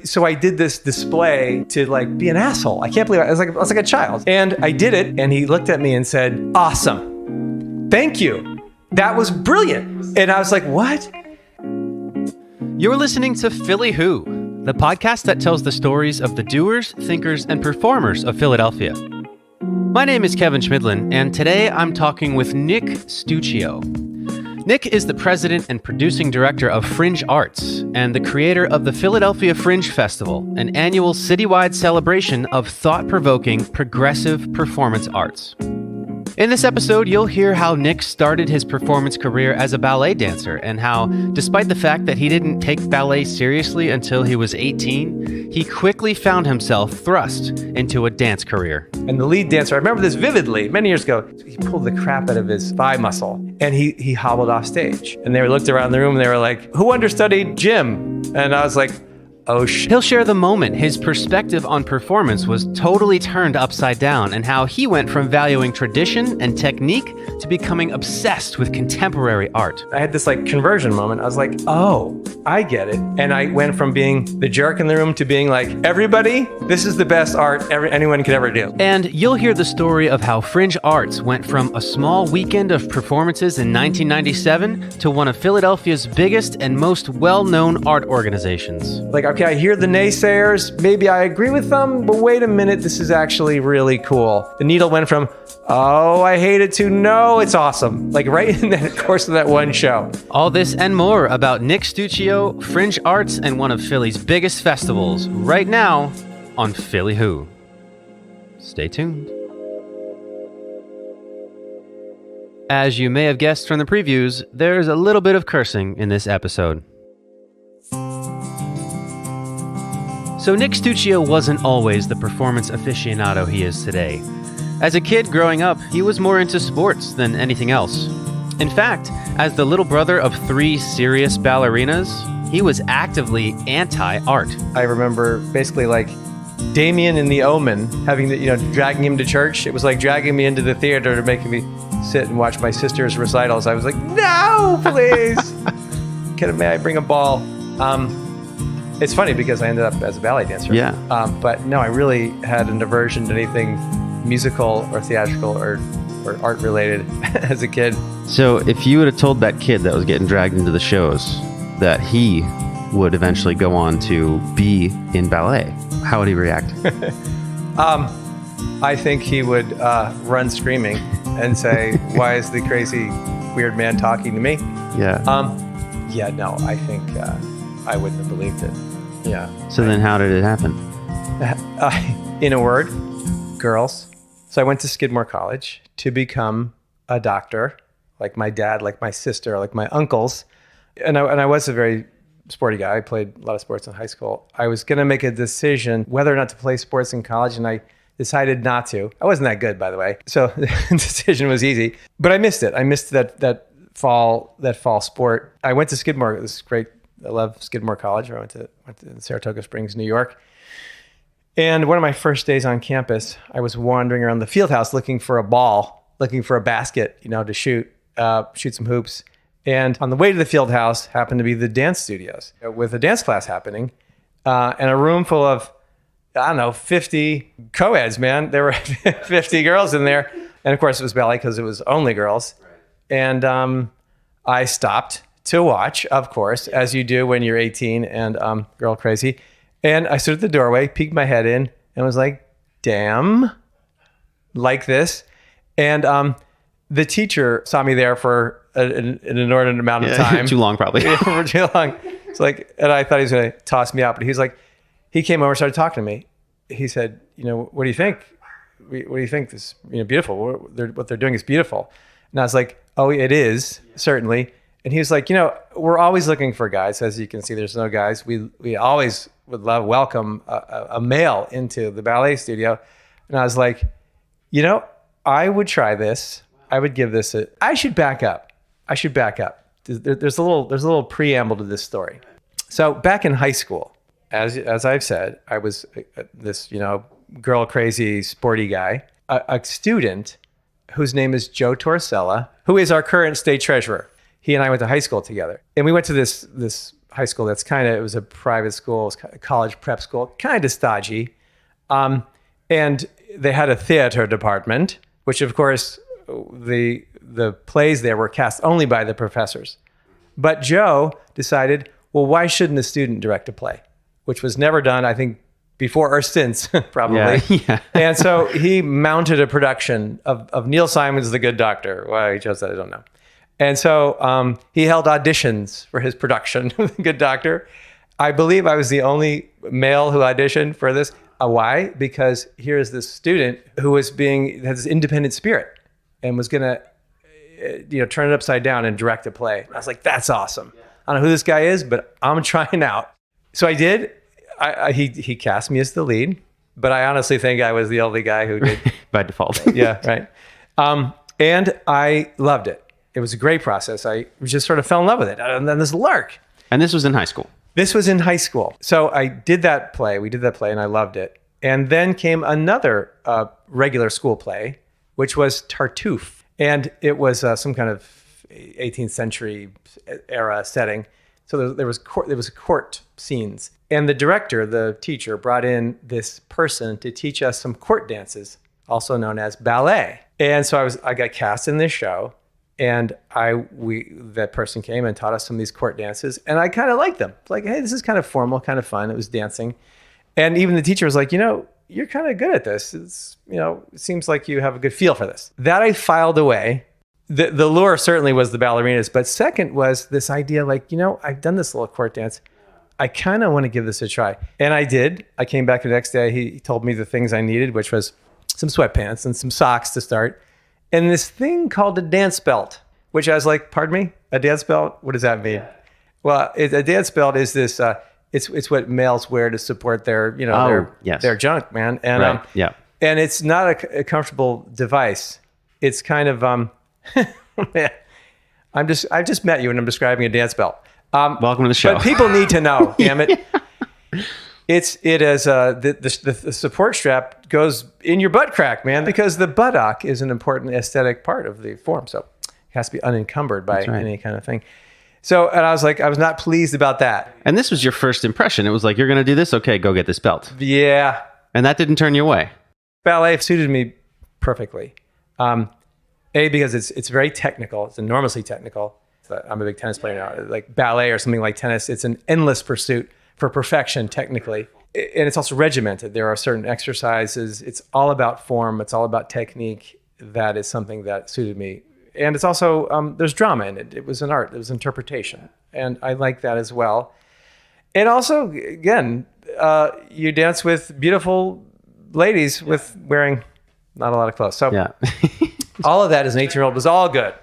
so I did this display to like be an asshole. I can't believe it. I was like a child. And I did it, and he looked at me and said, "Awesome. Thank you. That was brilliant." And I was like, "What?" You're listening to Philly Who, the podcast that tells the stories of the doers, thinkers, and performers of Philadelphia. My name is Kevin Schmidlin, and today I'm talking with Nick Stuccio. Nick is the president and producing director of FringeArts and the creator of the Philadelphia Fringe Festival, an annual citywide celebration of thought-provoking, progressive performance arts. In this episode, you'll hear how Nick started his performance career as a ballet dancer and how, despite the fact that he didn't take ballet seriously until he was 18, he quickly found himself thrust into a dance career. And the lead dancer, I remember this vividly, many years ago, he pulled the crap out of his thigh muscle and he hobbled off stage. And they looked around the room and they were like, "Who understudied Jim?" And I was like, "Oh shit." He'll share the moment his perspective on performance was totally turned upside down and how he went from valuing tradition and technique to becoming obsessed with contemporary art. I had this like conversion moment. I was like, "Oh, I get it." And I went from being the jerk in the room to being like, "Everybody, this is the best art anyone could ever do." And you'll hear the story of how FringeArts went from a small weekend of performances in 1997 to one of Philadelphia's biggest and most well-known art organizations. Like, okay, I hear the naysayers, maybe I agree with them, but wait a minute, this is actually really cool. The needle went from, "Oh, I hate it," to "No, it's awesome." Like right in the course of that one show. All this and more about Nick Stuccio, FringeArts, and one of Philly's biggest festivals right now on Philly Who. Stay tuned. As you may have guessed from the previews, there's a little bit of cursing in this episode. So Nick Stuccio wasn't always the performance aficionado he is today. As a kid growing up, he was more into sports than anything else. In fact, as the little brother of 3 serious ballerinas, he was actively anti-art. I remember basically like Damien in The Omen, having the, dragging him to church. It was like dragging me into the theater to making me sit and watch my sister's recitals. I was like, "No, please." May I bring a ball? It's funny because I ended up as a ballet dancer. Yeah. But no, I really had an aversion to anything musical or theatrical or art related as a kid. So if you would have told that kid that was getting dragged into the shows that he would eventually go on to be in ballet, how would he react? I think he would run screaming and say, "Why is the crazy weird man talking to me?" Yeah. No, I think I wouldn't have believed it. Yeah. So then how did it happen? In a word, girls. So I went to Skidmore College to become a doctor, like my dad, like my sister, like my uncles. And I was a very sporty guy. I played a lot of sports in high school. I was going to make a decision whether or not to play sports in college, and I decided not to. I wasn't that good, by the way. So the decision was easy, but I missed it. I missed that fall sport. I went to Skidmore. It was great. I love Skidmore College. I went to Saratoga Springs, New York. And one of my first days on campus, I was wandering around the field house looking for a ball, looking for a basket, to shoot some hoops. And on the way to the field house happened to be the dance studios with a dance class happening, and a room full of, 50 co-eds, man. There were 50 girls in there. And of course it was ballet because it was only girls. Right. And I stopped to watch, of course, as you do when you're 18 and girl crazy. And I stood at the doorway, peeked my head in, and was like, "Damn," like this. And the teacher saw me there for an inordinate amount of time. Too long, probably. For too long. It's like, and I thought he was going to toss me out, but he came over, started talking to me. He said, "What do you think? What do you think? This, beautiful. What they're doing is beautiful." And I was like, "Oh, it is, certainly." And he was like, "We're always looking for guys. As you can see, there's no guys. We always would welcome a male into the ballet studio." And I was like, I would try this. I would give this I should back up. There's a little preamble to this story. So back in high school, as I've said, I was this, girl crazy sporty guy, a student whose name is Joe Torsella, who is our current state treasurer. He and I went to high school together. And we went to this high school that's it was a private school, it was a college prep school, kind of stodgy. And they had a theater department, which of course the plays there were cast only by the professors. But Joe decided, well, why shouldn't a student direct a play? Which was never done, I think, before or since, probably. Yeah. And so he mounted a production of Neil Simon's The Good Doctor. Why he chose that, I don't know. And so he held auditions for his production of The Good Doctor. I believe I was the only male who auditioned for this. Why? Because here's this student who had this independent spirit and was going to turn it upside down and direct a play. I was like, that's awesome. I don't know who this guy is, but I'm trying out. So I did. He cast me as the lead, but I honestly think I was the only guy who did. By default. Yeah, right. And I loved it. It was a great process. I just sort of fell in love with it. And then this lark. And this was in high school. This was in high school. So I did that play. We did that play and I loved it. And then came another regular school play, which was Tartuffe. And it was some kind of 18th century era setting. So there was court scenes. And the director, the teacher, brought in this person to teach us some court dances, also known as ballet. And so I got cast in this show. And that person came and taught us some of these court dances, and I kind of liked them. Like, hey, this is kind of formal, kind of fun. It was dancing, and even the teacher was like, you're kind of good at this. It's, it seems like you have a good feel for this. That I filed away. The lure certainly was the ballerinas, but second was this idea, like, I've done this little court dance. I kind of want to give this a try, and I did. I came back the next day. He told me the things I needed, which was some sweatpants and some socks to start. And this thing called a dance belt, which I was like, pardon me, a dance belt? What does that mean? Yeah. Well, a dance belt is this, it's what males wear to support their, their junk, man. And, right. And it's not a comfortable device. It's kind of, I've just met you and I'm describing a dance belt. Welcome to the show. But people need to know, damn it. It is the support strap goes in your butt crack, man, because the buttock is an important aesthetic part of the form. So it has to be unencumbered by any kind of thing. So, and I was like, I was not pleased about that. And this was your first impression. It was like, you're going to do this? Okay, go get this belt. Yeah. And that didn't turn you away. Ballet suited me perfectly. Because it's very technical. It's enormously technical. I'm a big tennis player now. Like ballet or something like tennis, it's an endless pursuit for perfection technically. And it's also regimented. There are certain exercises. It's all about form. It's all about technique. That is something that suited me. And it's also, there's drama in it. It was an art. It was interpretation. And I like that as well. And also, again, you dance with beautiful ladies with wearing not a lot of clothes. So yeah. all of that as an 18-year-old was all good.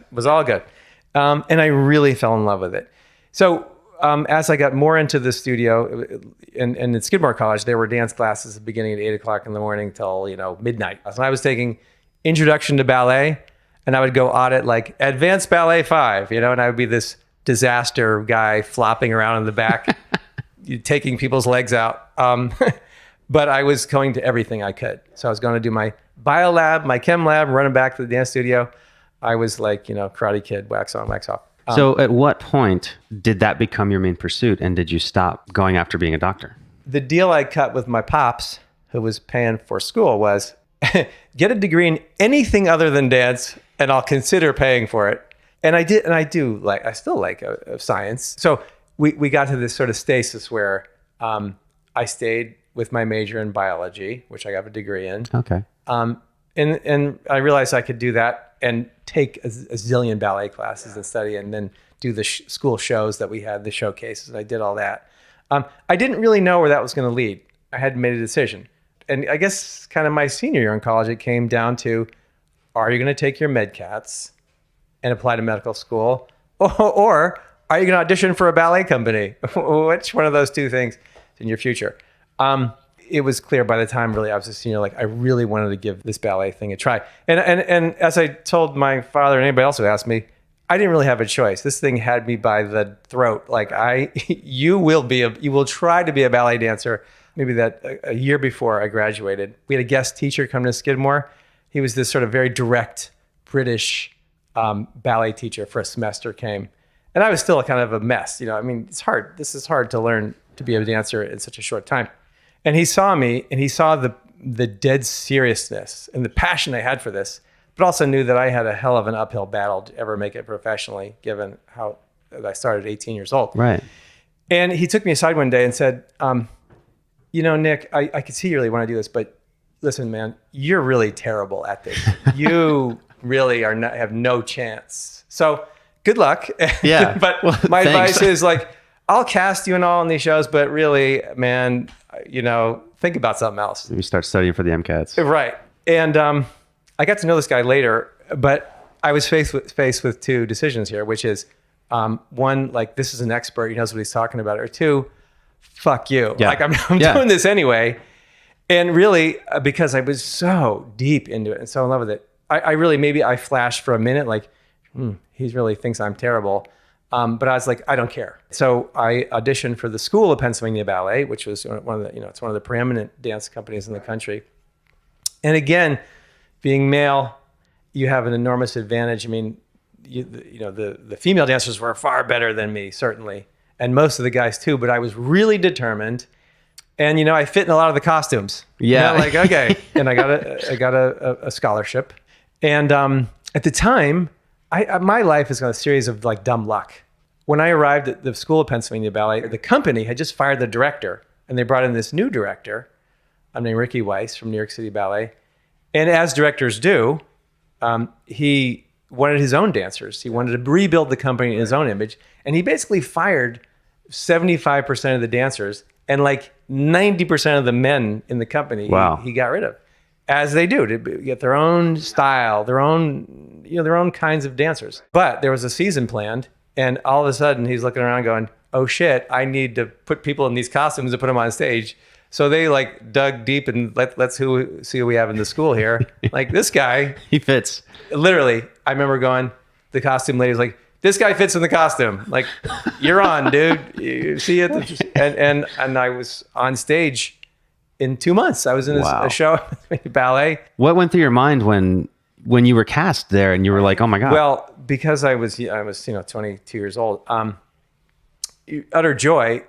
And I really fell in love with it. So as I got more into the studio, and at Skidmore College, there were dance classes beginning at 8 o'clock in the morning till midnight. So I was taking Introduction to Ballet, and I would go audit like Advanced Ballet 5, and I would be this disaster guy flopping around in the back, taking people's legs out. But I was going to everything I could. So I was going to do my bio lab, my chem lab, running back to the dance studio. I was like, Karate Kid, wax on, wax off. So at what point did that become your main pursuit, and did you stop going after being a doctor? The deal I cut with my pops, who was paying for school, was get a degree in anything other than dance, and I'll consider paying for it. And I did, and I still like science. So we got to this sort of stasis where I stayed with my major in biology, which I got a degree in. Okay. And I realized I could do that and take a zillion ballet classes and study, and then do the school shows that we had, the showcases, and I did all that. I didn't really know where that was going to lead. I hadn't made a decision. And I guess kind of my senior year in college, it came down to, are you going to take your MedCats and apply to medical school? Or are you going to audition for a ballet company? Which one of those two things is in your future? It was clear by the time really I was a senior, like I really wanted to give this ballet thing a try. And as I told my father and anybody else who asked me, I didn't really have a choice. This thing had me by the throat. Like you will try to be a ballet dancer. Maybe that a year before I graduated, we had a guest teacher come to Skidmore. He was this sort of very direct British ballet teacher for a semester came. And I was still kind of a mess. You know, I mean, it's hard. This is hard to learn to be a dancer in such a short time. And he saw me, and he saw the dead seriousness and the passion I had for this, but also knew that I had a hell of an uphill battle to ever make it professionally, given how I started at 18 years old. Right. And he took me aside one day and said, you know, Nick, I can see you really want to do this, but listen, man, you're really terrible at this. You really have no chance. So good luck. Yeah. But well, my thanks. advice is like, I'll cast you and all in these shows, but really, man, you know, think about something else. You start studying for the MCATs. Right. And I got to know this guy later, but I was faced with two decisions here, which is one, like, this is an expert, he knows what he's talking about, or two, fuck you. Yeah. Like, I'm doing this anyway. And really, because I was so deep into it and so in love with it, I really, maybe I flashed for a minute, like, he really thinks I'm terrible. But I was like, I don't care. So I auditioned for the School of Pennsylvania Ballet, which was one of the, it's one of the preeminent dance companies in the country. And again, being male, you have an enormous advantage. I mean, the female dancers were far better than me, certainly. And most of the guys too, but I was really determined. And, you know, I fit in a lot of the costumes. Yeah. You know, like, okay. And I got a scholarship. And at the time, my life is a series of like dumb luck. When I arrived at the School of Pennsylvania Ballet, the company had just fired the director, and they brought in this new director, named Ricky Weiss from New York City Ballet. And as directors do, he wanted his own dancers. He wanted to rebuild the company in his own image. And he basically fired 75% of the dancers and like 90% of the men in the company. Wow. He got rid of, as they do, to get their own style, their own kinds of dancers. But there was a season planned, and all of a sudden he's looking around going, oh shit, I need to put people in these costumes to put them on stage. So they like dug deep and let's see who we have in the school here. Like, this guy, He fits. literally, I remember going, the costume lady was like, this guy fits in the costume. Like, you're on, dude. You see it? And I was on stage in 2 months. I was in Wow. a show, ballet. What went through your mind when you were cast there and you were like, oh my God? Well, because I was 22 years old, utter joy.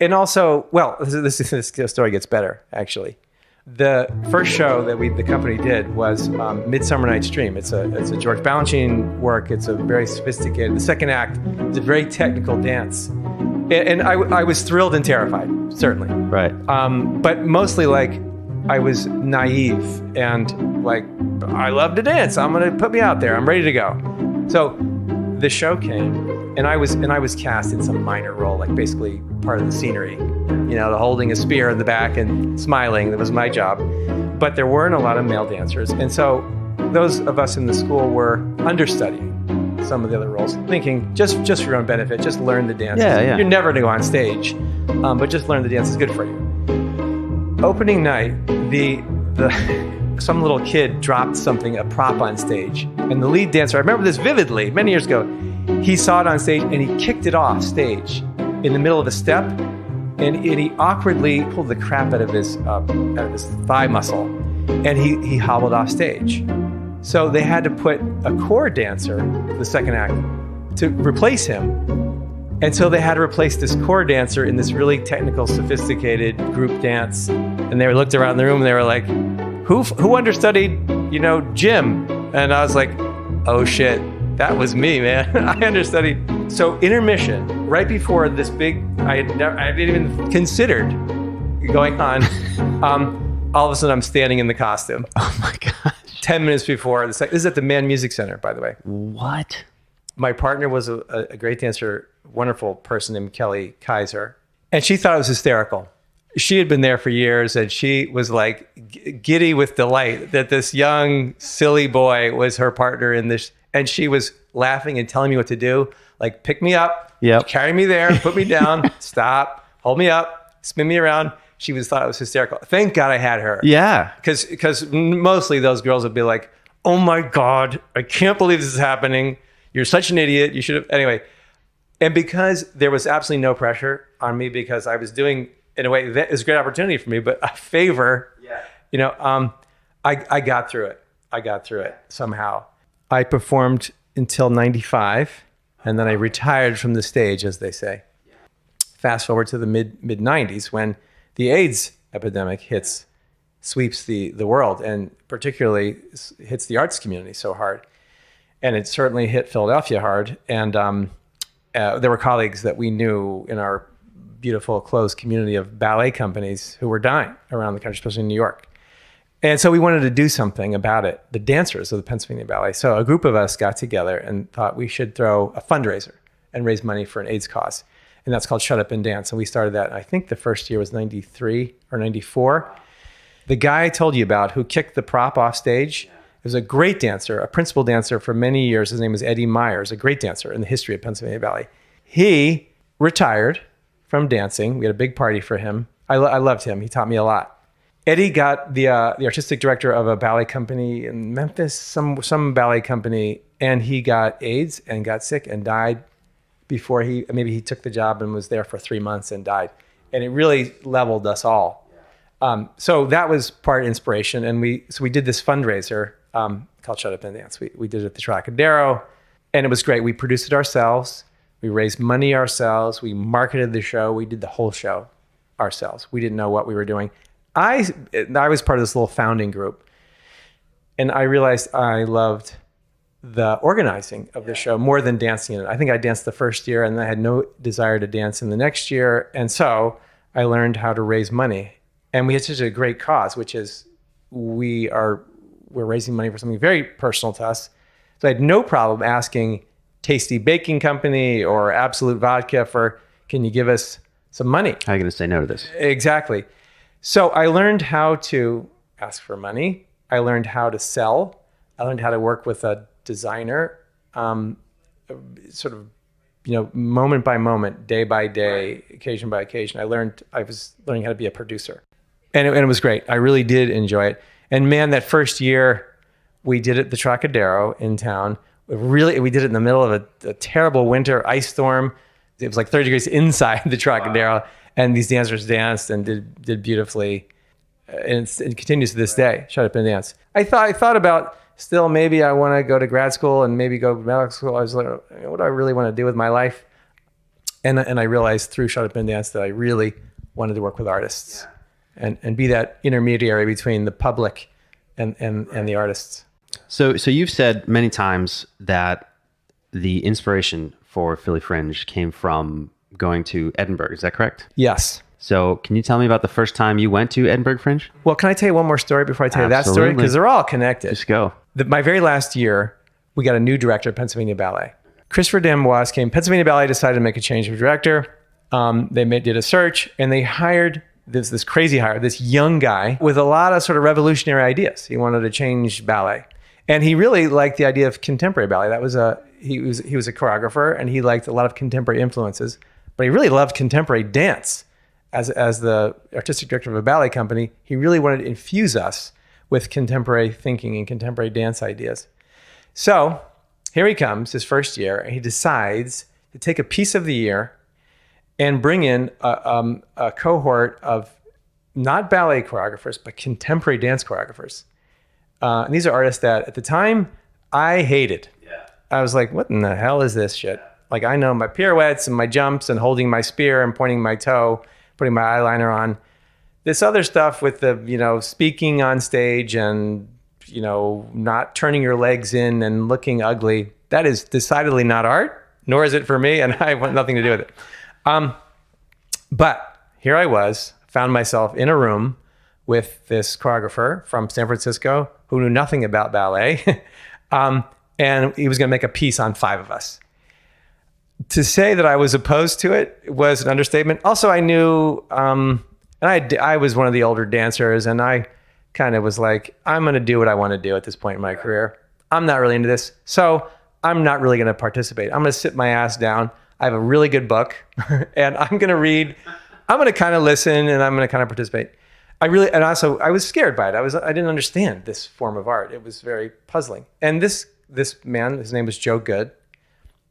And also, well, this story gets better, actually. The first show that the company did was Midsummer Night's Dream. It's a George Balanchine work. It's a very sophisticated. The second act is a very technical dance, and I was thrilled and terrified, certainly. Right. But mostly like I was naive and like, I love to dance. Put me out there. I'm ready to go. So the show came, and I was cast in some minor role, like basically part of the scenery, the holding a spear in the back and smiling. That was my job. But there weren't a lot of male dancers. And so those of us in the school were understudying some of the other roles, thinking just for your own benefit, just learn the dance. Yeah. You're never going to go on stage, but just learn the dance is good for you. Opening night, some little kid dropped a prop on stage, and the lead dancer, I remember this vividly, many years ago, he saw it on stage and he kicked it off stage in the middle of a step, and he awkwardly pulled the crap out of his thigh muscle, and he hobbled off stage. So they had to put a core dancer, the second act, to replace him. And so they had to replace this core dancer in this really technical, sophisticated group dance. And they looked around the room and they were like, who understudied, Jim? And I was like, oh shit, that was me, man. I understudied. So Intermission, right before this big, I hadn't even considered going on. All of a sudden I'm standing in the costume. Oh my gosh. 10 minutes before. This is at the Mann Music Center, by the way. What? My partner was a great dancer, wonderful person named Kelly Kaiser. And she thought it was hysterical. She had been there for years, and she was like giddy with delight that this young, silly boy was her partner in this. And she was laughing and telling me what to do. Like, pick me up, carry me there, put me down, stop, hold me up, spin me around. She thought it was hysterical. Thank God I had her. Yeah. Because mostly those girls would be like, oh my God, I can't believe this is happening. You're such an idiot. You should have, anyway. And because there was absolutely no pressure on me, because I was doing, in a way, that is a great opportunity for me, but a favor, I got through it. I got through it somehow. I performed until 95. And then I retired from the stage, as they say. Fast forward to the mid 90s when the AIDS epidemic sweeps the world, and particularly hits the arts community so hard. And it certainly hit Philadelphia hard. And there were colleagues that we knew in our beautiful closed community of ballet companies who were dying around the country, especially in New York. And so we wanted to do something about it, the dancers of the Pennsylvania Ballet. So a group of us got together and thought we should throw a fundraiser and raise money for an AIDS cause. And that's called Shut Up and Dance. And we started that, I think the first year was 93 or 94. The guy I told you about who kicked the prop off stage was a great dancer, a principal dancer for many years. His name was Meyers, a great dancer in the history of Pennsylvania Ballet. He retired from dancing. We had a big party for him. I loved him. He taught me a lot. Eddie got the artistic director of a ballet company in Memphis, some ballet company, and he got AIDS and got sick and died before maybe he took the job and was there for 3 months and died. And it really leveled us all. So that was part inspiration. And we did this fundraiser called Shut Up and Dance. We did it at the Trocadero, and it was great. We produced it ourselves. We raised money ourselves. We marketed the show. We did the whole show ourselves. We didn't know what we were doing. I was part of this little founding group, and I realized I loved the organizing of the show more than dancing in it. I think I danced the first year, and I had no desire to dance in the next year. And so I learned how to raise money. And we had such a great cause, which is we're raising money for something very personal to us. So I had no problem asking Tasty Baking Company or Absolute Vodka can you give us some money? How are you going to say no to this? Exactly. So I learned how to ask for money. I learned how to sell. I learned how to work with a designer, sort of, moment by moment, day by day, occasion by occasion. I was learning how to be a producer. And it was great. I really did enjoy it. And man, that first year we did it at the Trocadero in town. We did it in the middle of a terrible winter ice storm. It was like 30 degrees inside the Trocadero. Wow. And these dancers danced and did beautifully. And it continues to this day. Shut Up and Dance. I thought about still maybe I want to go to grad school and maybe go to medical school. I was like, what do I really want to do with my life? And I realized through Shut Up and Dance that I really wanted to work with artists and be that intermediary between the public and the artists. So you've said many times that the inspiration for Philly Fringe came from going to Edinburgh. Is that correct? Yes. So can you tell me about the first time you went to Edinburgh Fringe? Well, can I tell you one more story before I tell you that story? Because they're all connected. Just go. My very last year, we got a new director at Pennsylvania Ballet. Christopher D'Amboise came. Pennsylvania Ballet decided to make a change of director. They did a search, and they hired this crazy hire, this young guy with a lot of sort of revolutionary ideas. He wanted to change ballet. And he really liked the idea of contemporary ballet. He was a choreographer, and he liked a lot of contemporary influences, but he really loved contemporary dance. As the artistic director of a ballet company, he really wanted to infuse us with contemporary thinking and contemporary dance ideas. So here he comes, his first year, and he decides to take a piece of the year and bring in a cohort of not ballet choreographers, but contemporary dance choreographers. And these are artists that at the time I hated. Yeah. I was like, what in the hell is this shit? Like, I know my pirouettes and my jumps and holding my spear and pointing my toe, putting my eyeliner on. This other stuff with the, speaking on stage and, not turning your legs in and looking ugly, that is decidedly not art, nor is it for me, and I want nothing to do with it. But here I was, found myself in a room with this choreographer from San Francisco who knew nothing about ballet, and he was going to make a piece on 5 of us. To say that I was opposed to it was an understatement. Also, I knew, and I was one of the older dancers, and I kind of was like, I'm going to do what I want to do at this point in my career. I'm not really into this, so I'm not really going to participate. I'm going to sit my ass down. I have a really good book, and I'm going to read. I'm going to kind of listen, and I'm going to kind of participate. I was scared by it. I didn't understand this form of art. It was very puzzling. And this man, his name was Joe Good,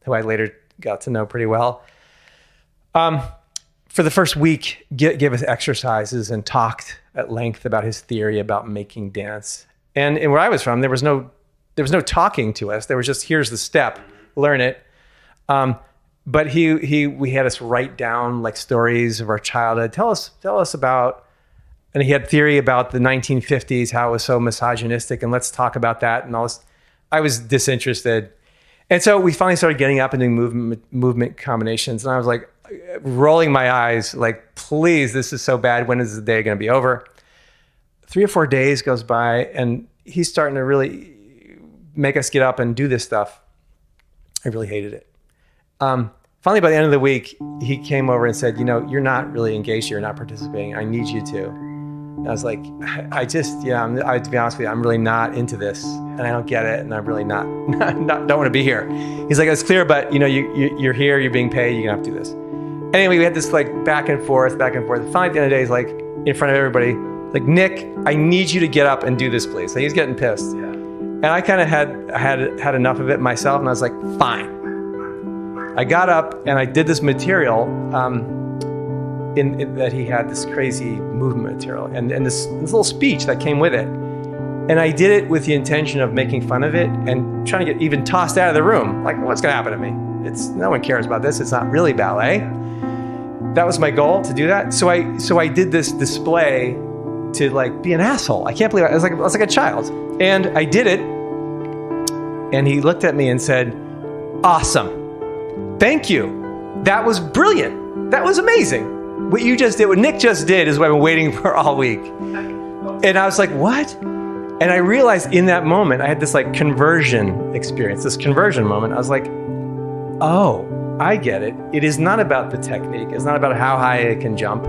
who I later got to know pretty well. For the first week, gave us exercises and talked at length about his theory about making dance. And where I was from, there was no talking to us. There was just, here's the step, learn it. But we had us write down like stories of our childhood. Tell us about, and he had theory about the 1950s, how it was so misogynistic, and let's talk about that and all this. I was disinterested. And so we finally started getting up and doing movement combinations. And I was like rolling my eyes, like, please, this is so bad. When is the day going to be over? 3 or 4 days goes by and he's starting to really make us get up and do this stuff. I really hated it. Finally, by the end of the week, he came over and said, you're not really engaged here. You're not participating. I need you to. And I was like, to be honest with you, I'm really not into this and I don't get it. And I'm really not don't want to be here. He's like, it's clear, but you're here, you're being paid, you're gonna have to do this. Anyway, we had this like back and forth. Finally, at the end of the day, he's like in front of everybody, like, Nick, I need you to get up and do this, please. So he's getting pissed. Yeah. And I kind of had enough of it myself. And I was like, fine. I got up and I did this material, in that he had this crazy movement material and this little speech that came with it. And I did it with the intention of making fun of it and trying to get even tossed out of the room. Like, what's going to happen to me? No one cares about this. It's not really ballet. That was my goal, to do that. So I did this display to like be an asshole. I can't believe it. I was like a child. And I did it. And he looked at me and said, awesome. Thank you. That was brilliant. That was amazing. What you just did, what Nick just did, is what I've been waiting for all week. And I was like, what? And I realized in that moment, I had this like conversion experience, this conversion moment. I was like, oh, I get it. It is not about the technique. It's not about how high I can jump,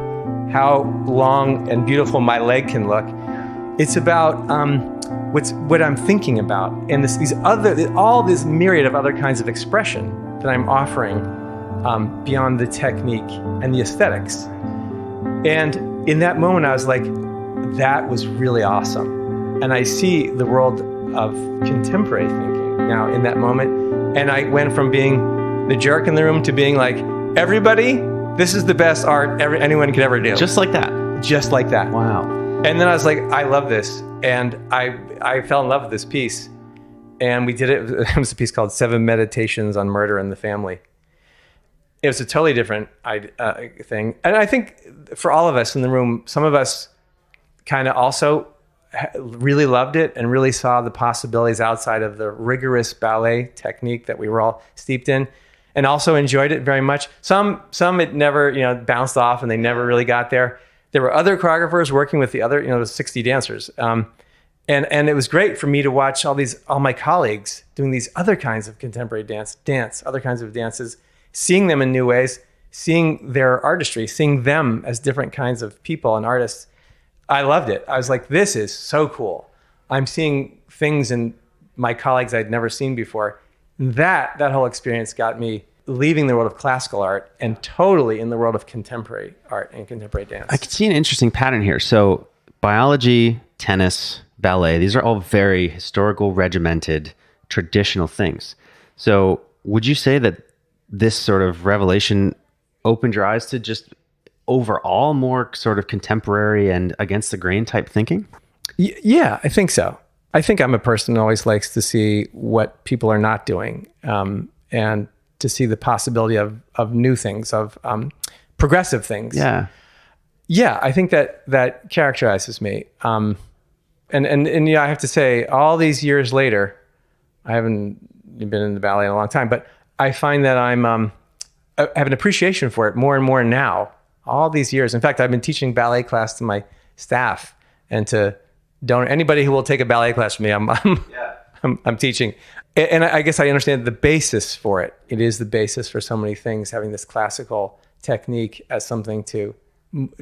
how long and beautiful my leg can look. It's about what I'm thinking about, and all this myriad of other kinds of expression that I'm offering beyond the technique and the aesthetics. And in that moment, I was like, that was really awesome. And I see the world of contemporary thinking now in that moment. And I went from being the jerk in the room to being like, everybody, this is the best art anyone could ever do. Just like that. Just like that. Wow. And then I was like, I love this. And I fell in love with this piece. And we did it. It was a piece called 7 Meditations on Murder in the Family. It was a totally different thing. And I think for all of us in the room, some of us kind of also really loved it and really saw the possibilities outside of the rigorous ballet technique that we were all steeped in, and also enjoyed it very much. Some it never, bounced off and they never really got there. There were other choreographers working with the other, there was 60 dancers. And it was great for me to watch all my colleagues doing these other kinds of contemporary dance, other kinds of dances, seeing them in new ways, seeing their artistry, seeing them as different kinds of people and artists. I loved it. I was like, this is so cool. I'm seeing things in my colleagues I'd never seen before. That whole experience got me leaving the world of classical art and totally in the world of contemporary art and contemporary dance. I could see an interesting pattern here. So biology, tennis, ballet, these are all very historical, regimented, traditional things. So would you say that this sort of revelation opened your eyes to just overall more sort of contemporary and against the grain type thinking? Yeah, I think so. I think I'm a person who always likes to see what people are not doing, and to see the possibility of new things, of progressive things. Yeah. Yeah, I think that characterizes me. And I have to say, all these years later, I haven't been in the ballet in a long time, but I find that I have an appreciation for it more and more now, all these years. In fact, I've been teaching ballet class to my staff and to anybody who will take a ballet class from me, I'm teaching. And I guess I understand the basis for it. It is the basis for so many things, having this classical technique as something to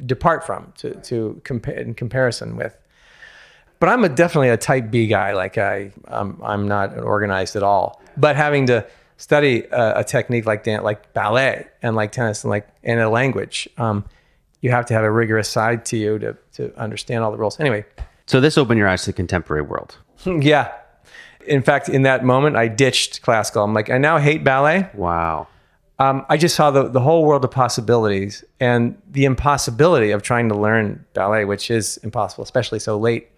depart from, to compare in comparison with. But I'm definitely a type B guy. Like I'm not organized at all. But having to study a technique like ballet and like tennis and in a language, you have to have a rigorous side to you to understand all the rules. Anyway. So this opened your eyes to the contemporary world. Yeah. In fact, in that moment, I ditched classical. I'm like, I now hate ballet. Wow. I just saw the whole world of possibilities and the impossibility of trying to learn ballet, which is impossible, especially so late.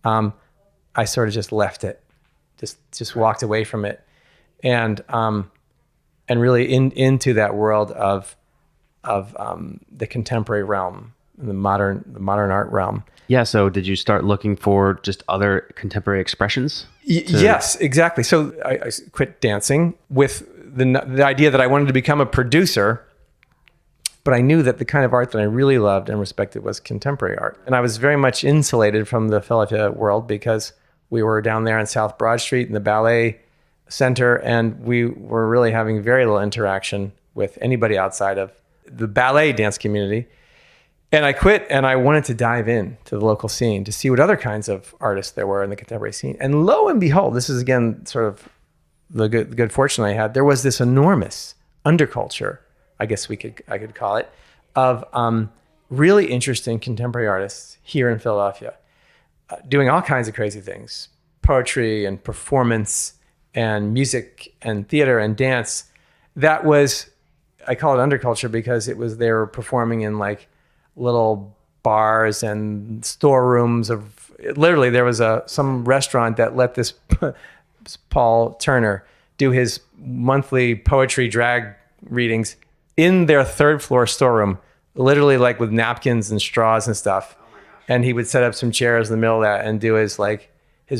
I sort of just left it, just walked away from it. And and really into that world of the contemporary realm, the modern art realm. Yeah. So did you start looking for just other contemporary expressions? Yes, exactly. So I quit dancing with the idea that I wanted to become a producer, but I knew that the kind of art that I really loved and respected was contemporary art. And I was very much insulated from the Philadelphia world because we were down there on South Broad Street in the ballet center, and we were really having very little interaction with anybody outside of the ballet dance community. And I quit, and I wanted to dive in to the local scene to see what other kinds of artists there were in the contemporary scene. And lo and behold, this is again sort of the good fortune I had. There was this enormous underculture, I guess I could call it, of really interesting contemporary artists here in Philadelphia, doing all kinds of crazy things, poetry and performance and music and theater and dance. That was, I call it underculture because they were performing in like little bars and storerooms of, literally there was some restaurant that let this Paul Turner do his monthly poetry drag readings in their third floor storeroom, literally like with napkins and straws and stuff. And he would set up some chairs in the middle of that and do his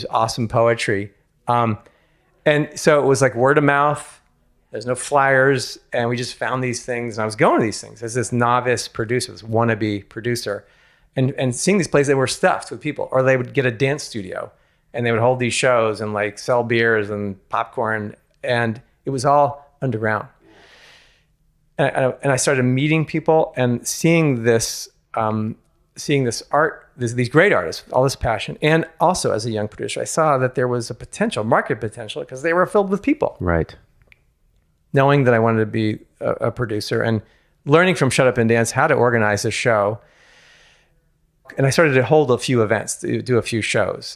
awesome poetry. And so it was like word of mouth. There's no flyers. And we just found these things. And I was going to these things as this novice producer, this wannabe producer, and seeing these places that were stuffed with people. Or they would get a dance studio and they would hold these shows and like sell beers and popcorn. And it was all underground. And I started meeting people and seeing this art, these great artists, all this passion. And also as a young producer, I saw that there was a market potential because they were filled with people. Right. Knowing that I wanted to be a producer and learning from Shut Up and Dance how to organize a show. And I started to hold a few events, to do a few shows,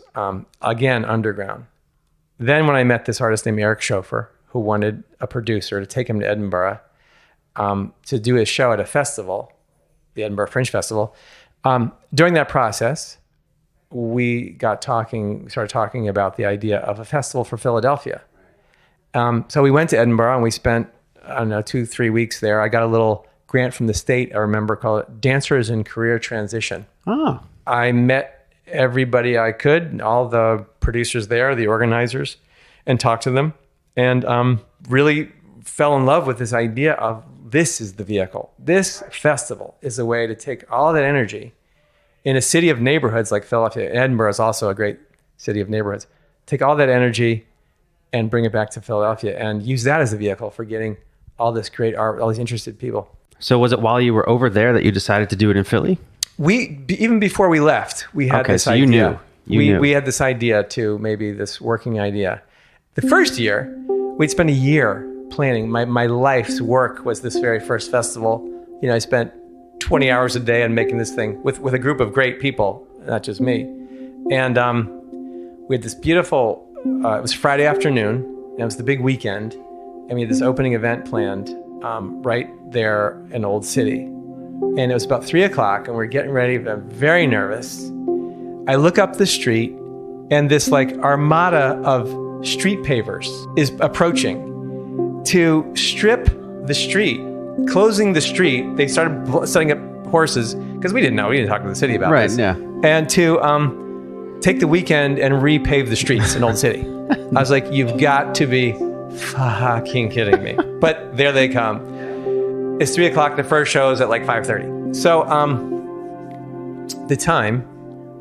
again, underground. Then when I met this artist named Eric Schofer, who wanted a producer to take him to Edinburgh, to do his show at a festival, the Edinburgh Fringe Festival. During that process, we started talking about the idea of a festival for Philadelphia. So we went to Edinburgh and we spent, 2-3 weeks there. I got a little grant from the state, I remember, called it Dancers in Career Transition. Oh. I met everybody I could, all the producers there, the organizers, and talked to them, and really fell in love with this idea of this is the vehicle. This festival is a way to take all that energy in a city of neighborhoods like Philadelphia. Edinburgh is also a great city of neighborhoods. Take all that energy and bring it back to Philadelphia and use that as a vehicle for getting all this great art, all these interested people. So was it while you were over there that you decided to do it in Philly? Even before we left, we had this idea. You knew. We had this idea too, maybe this working idea. The first year, we'd spent a year planning. My life's work was this very first festival. I spent 20 hours a day on making this thing with a group of great people, not just me. And we had this beautiful, it was Friday afternoon, and it was the big weekend, and we had this opening event planned right there in Old City. And it was about 3:00, and we're getting ready, but I'm very nervous. I look up the street, and this like armada of street pavers is approaching to strip the street, closing the street. They started setting up horses because we didn't know. We didn't talk to the city about this. Right, yeah. And to take the weekend and repave the streets in Old City. I was like, you've got to be fucking kidding me. But there they come. It's 3:00. The first show is at like 5:30. So the time,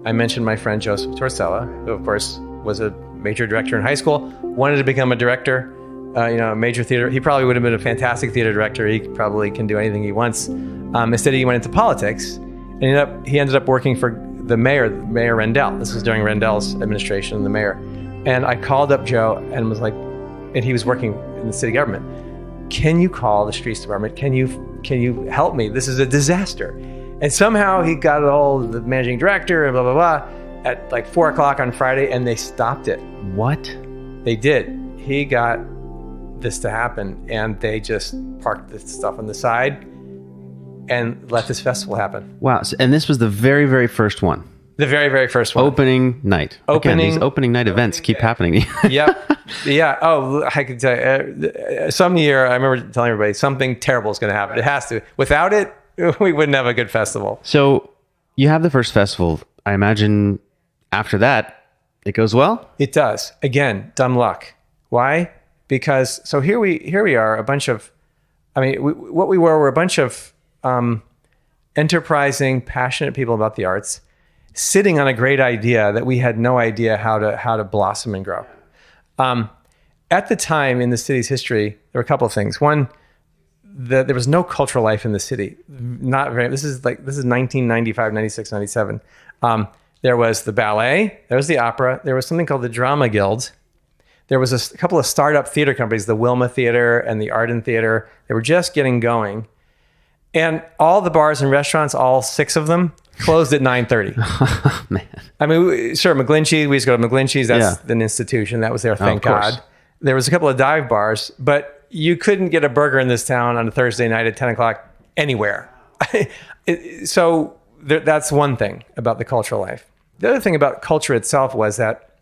I mentioned my friend Joseph Torsella, who of course was a major director in high school, wanted to become a director, a major theater. He probably would have been a fantastic theater director. He probably can do anything he wants. Instead, he went into politics. And he ended up working for the mayor, Mayor Rendell. This was during Rendell's administration, the mayor. And I called up Joe and was like, and he was working in the city government. Can you call the streets department? Can you help me? This is a disaster. And somehow he got a hold of the managing director and blah, blah, blah at like 4:00 on Friday, and they stopped it. What? They did. He got this to happen, and they just parked this stuff on the side and let this festival happen. Wow. And this was the very, very first one. The very, very first one. Opening night. Again, these opening night events keep happening. Yep. Yeah. Oh, I could tell you, some year, I remember telling everybody, something terrible is going to happen. It has to. Without it, we wouldn't have a good festival. So you have the first festival. I imagine after that, it goes well? It does. Again, dumb luck. Why? Because, so here we are, a bunch of, what we were a bunch of enterprising, passionate people about the arts, sitting on a great idea that we had no idea how to blossom and grow. At the time in the city's history, there were a couple of things. One, there was no cultural life in the city. This is 1995, 96, 97. There was the ballet, there was the opera, there was something called the Drama Guild. There was a couple of startup theater companies, the Wilma Theater and the Arden Theater. They were just getting going. And all the bars and restaurants, all 6 of them, closed at 9:30. Oh, man. McGlinchey, we used to go to McGlinchey's. That's an institution. That was there, thank God. There was a couple of dive bars, but you couldn't get a burger in this town on a Thursday night at 10 o'clock anywhere. So that's one thing about the cultural life. The other thing about culture itself was that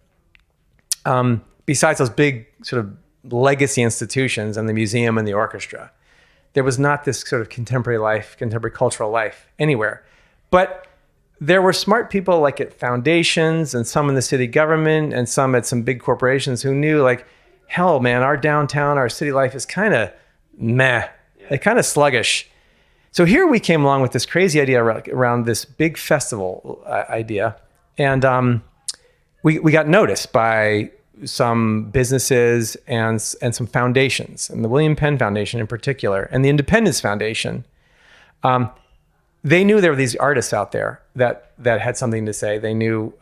besides those big sort of legacy institutions and the museum and the orchestra, there was not this sort of contemporary cultural life anywhere. But there were smart people like at foundations and some in the city government and some at some big corporations who knew, like, hell, man, our downtown, our city life is kind of meh, kind of sluggish. So here we came along with this crazy idea around this big festival idea. And we got noticed by some businesses and some foundations, and the William Penn Foundation in particular, and the Independence Foundation. They knew there were these artists out there that had something to say. They knew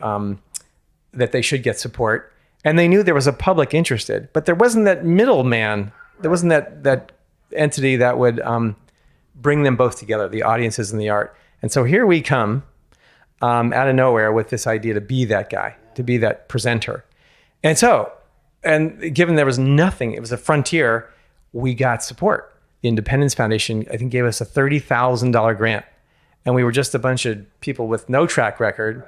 that they should get support, and they knew there was a public interested, but there wasn't that middleman. There wasn't that entity that would bring them both together, the audiences and the art. And so here we come out of nowhere with this idea to be that guy, to be that presenter. And given there was nothing, it was a frontier, we got support. The Independence Foundation, I think, gave us a $30,000 grant. And we were just a bunch of people with no track record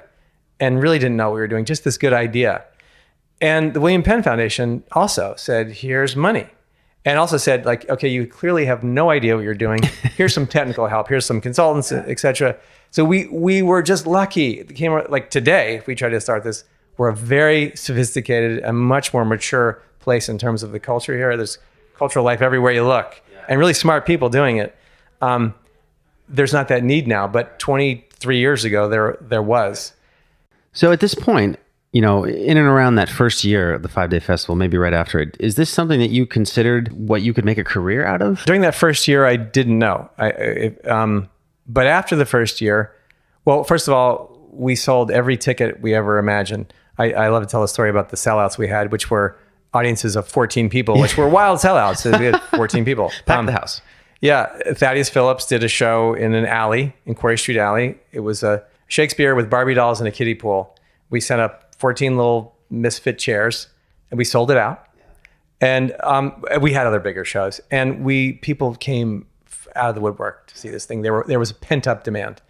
and really didn't know what we were doing, just this good idea. And the William Penn Foundation also said, here's money. And also said, like, okay, you clearly have no idea what you're doing. Here's some technical help. Here's some consultants, et cetera. So we were just lucky. It came like today, if we try to start this, we're a very sophisticated and much more mature place in terms of the culture here. There's cultural life everywhere you look, and really smart people doing it. There's not that need now, but 23 years ago, there was. So at this point, in and around that first year of the 5-day festival, maybe right after it, is this something that you considered what you could make a career out of? During that first year, I didn't know. But after the first year, well, first of all, we sold every ticket we ever imagined. I love to tell a story about the sellouts we had, which were audiences of 14 people, which were wild sellouts. We had 14 people. Packed the house. Yeah. Thaddeus Phillips did a show in an alley, in Quarry Street Alley. It was a Shakespeare with Barbie dolls and a kiddie pool. We set up 14 little misfit chairs and we sold it out. And we had other bigger shows. And people came out of the woodwork to see this thing. There was a pent-up demand.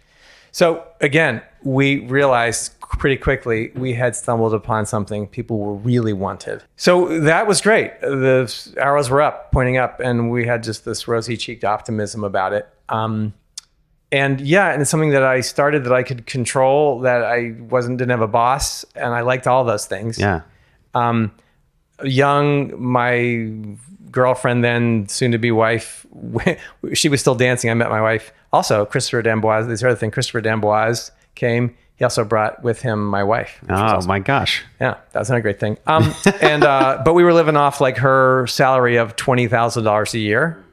So again, we realized pretty quickly we had stumbled upon something people really wanted. So that was great. The arrows were up, pointing up, and we had just this rosy-cheeked optimism about it. And it's something that I started that I could control, that I didn't have a boss, and I liked all those things. Yeah. My girlfriend then, soon-to-be wife, she was still dancing. I met my wife. Also, Christopher d'Amboise, this other thing, Christopher d'Amboise came. He also brought with him my wife. Oh, my gosh. Yeah, that's not a great thing. But we were living off like her salary of $20,000 a year.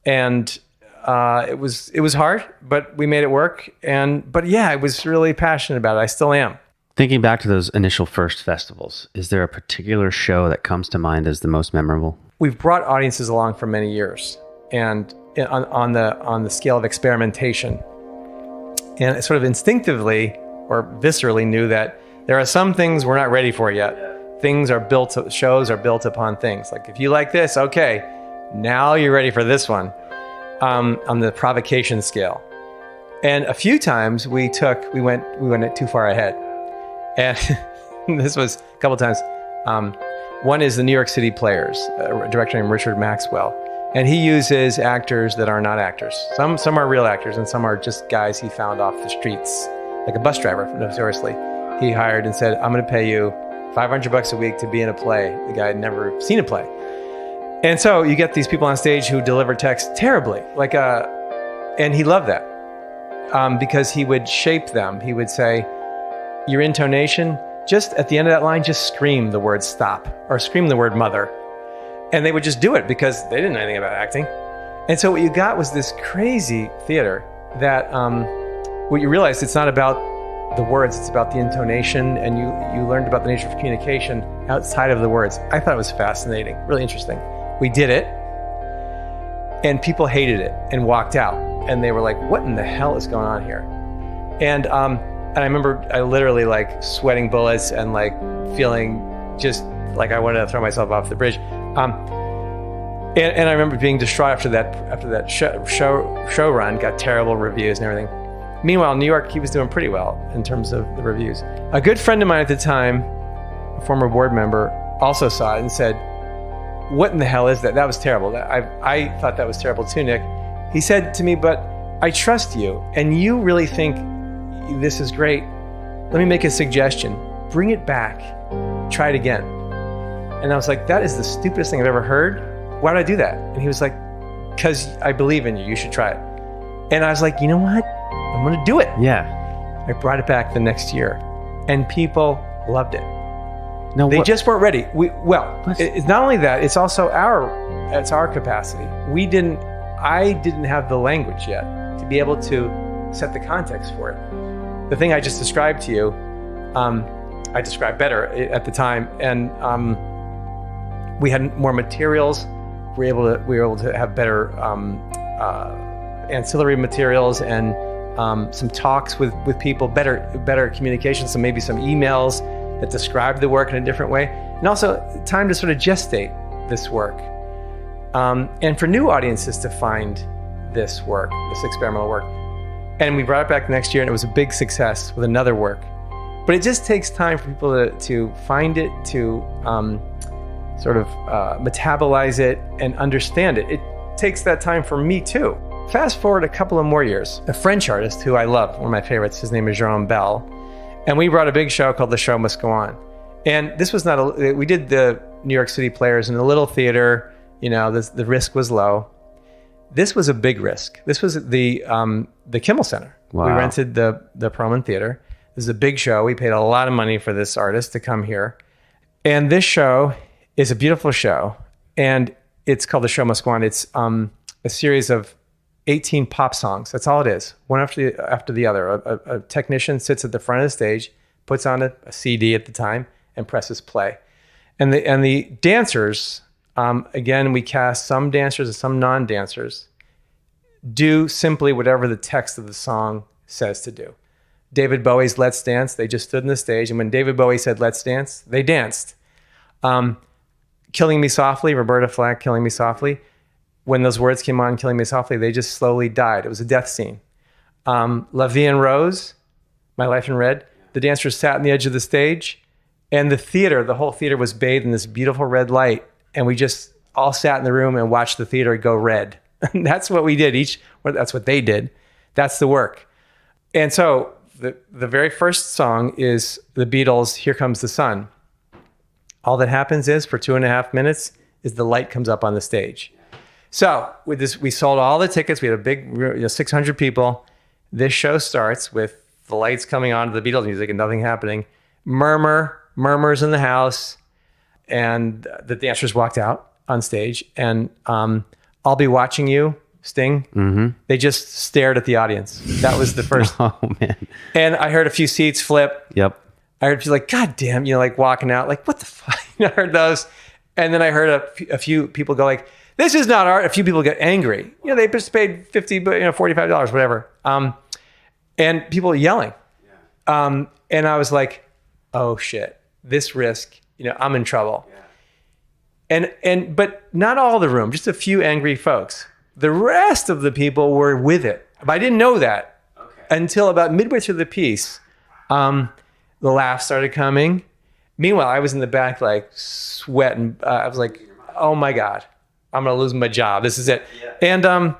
It was hard, but we made it work. I was really passionate about it. I still am. Thinking back to those initial first festivals, is there a particular show that comes to mind as the most memorable? We've brought audiences along for many years, and on the scale of experimentation, and sort of instinctively or viscerally knew that there are some things we're not ready for yet. Shows are built upon things. Like, if you like this, okay, now you're ready for this one, on the provocation scale. And a few times we went it too far ahead. And this was a couple times. One is the New York City Players, a director named Richard Maxwell. And he uses actors that are not actors. Some are real actors and some are just guys he found off the streets, like a bus driver, notoriously. He hired and said, I'm going to pay you $500 a week to be in a play. The guy had never seen a play. And so you get these people on stage who deliver text terribly, and he loved that because he would shape them. He would say, your intonation, just at the end of that line, just scream the word stop or scream the word mother. And they would just do it because they didn't know anything about acting. And so what you got was this crazy theater that what you realized, it's not about the words, it's about the intonation, and you learned about the nature of communication outside of the words. I thought it was fascinating, really interesting. We did it, and people hated it and walked out, and they were like, what in the hell is going on here? And I remember I literally like sweating bullets and like feeling just like I wanted to throw myself off the bridge. And I remember being distraught after that show run, got terrible reviews and everything. Meanwhile, New York, he was doing pretty well in terms of the reviews. A good friend of mine at the time, a former board member, also saw it and said, what in the hell is that? That was terrible. I thought that was terrible too, Nick. He said to me, but I trust you, and you really think this is great. Let me make a suggestion. Bring it back. Try it again. And I was like, that is the stupidest thing I've ever heard. Why did I do that? And he was like, because I believe in you. You should try it. And I was like, you know what? I'm going to do it. Yeah. I brought it back the next year, and people loved it. No, they just weren't ready. It's not only that, it's also our capacity. I didn't have the language yet to be able to set the context for it. The thing I just described to you, I described better at the time, and we had more materials. We were able to have better ancillary materials and some talks with people, better communication, so maybe some emails that describe the work in a different way, and also time to sort of gestate this work, and for new audiences to find this work, this experimental work. And we brought it back next year, and it was a big success with another work. But it just takes time for people to find it, to sort of metabolize it and understand it. It takes that time for me too. Fast forward a couple of more years, a French artist who I love, one of my favorites, his name is Jerome Bell, and we brought a big show called The Show Must Go On. And this was we did the New York City Players in a little theater, the risk was low. This was a big risk. This was the Kimmel Center. Wow. We rented the Perlman Theater. This is a big show. We paid a lot of money for this artist to come here. And this show is a beautiful show. And it's called The Show Must Go On. It's a series of 18 pop songs. That's all it is. One after the other. A technician sits at the front of the stage, puts on a CD at the time, and presses play. And the dancers, again, we cast some dancers and some non-dancers, do simply whatever the text of the song says to do. David Bowie's Let's Dance, they just stood on the stage, and when David Bowie said, let's dance, they danced. Killing Me Softly, Roberta Flack, Killing Me Softly, when those words came on, Killing Me Softly, they just slowly died. It was a death scene. La Vie en Rose, My Life in Red, the dancers sat on the edge of the stage, and the whole theater was bathed in this beautiful red light, and we just all sat in the room and watched the theater go red. That's what we did. That's what they did. That's the work. And so the very first song is the Beatles' Here Comes the Sun. All that happens is for 2.5 minutes is the light comes up on the stage. So with this, we sold all the tickets. We had a big, 600 people. This show starts with the lights coming on to the Beatles music and nothing happening. Murmurs in the house. And the dancers walked out on stage, and I'll Be Watching You, Sting. Mm-hmm. They just stared at the audience. That was the first. Oh, man. And I heard a few seats flip. Yep. I heard people like, God damn, like walking out, like, what the fuck? I heard those. And then I heard a few people go like, this is not art. A few people get angry. They just paid $50, $45, whatever. And people yelling. Yeah. And I was like, oh shit, this risk, I'm in trouble. Yeah. But not all the room, just a few angry folks. The rest of the people were with it. But I didn't know that. Okay. until about midway through the piece, the laughs started coming. Meanwhile, I was in the back like sweating. I was like, oh my God, I'm going to lose my job. This is it. Yeah.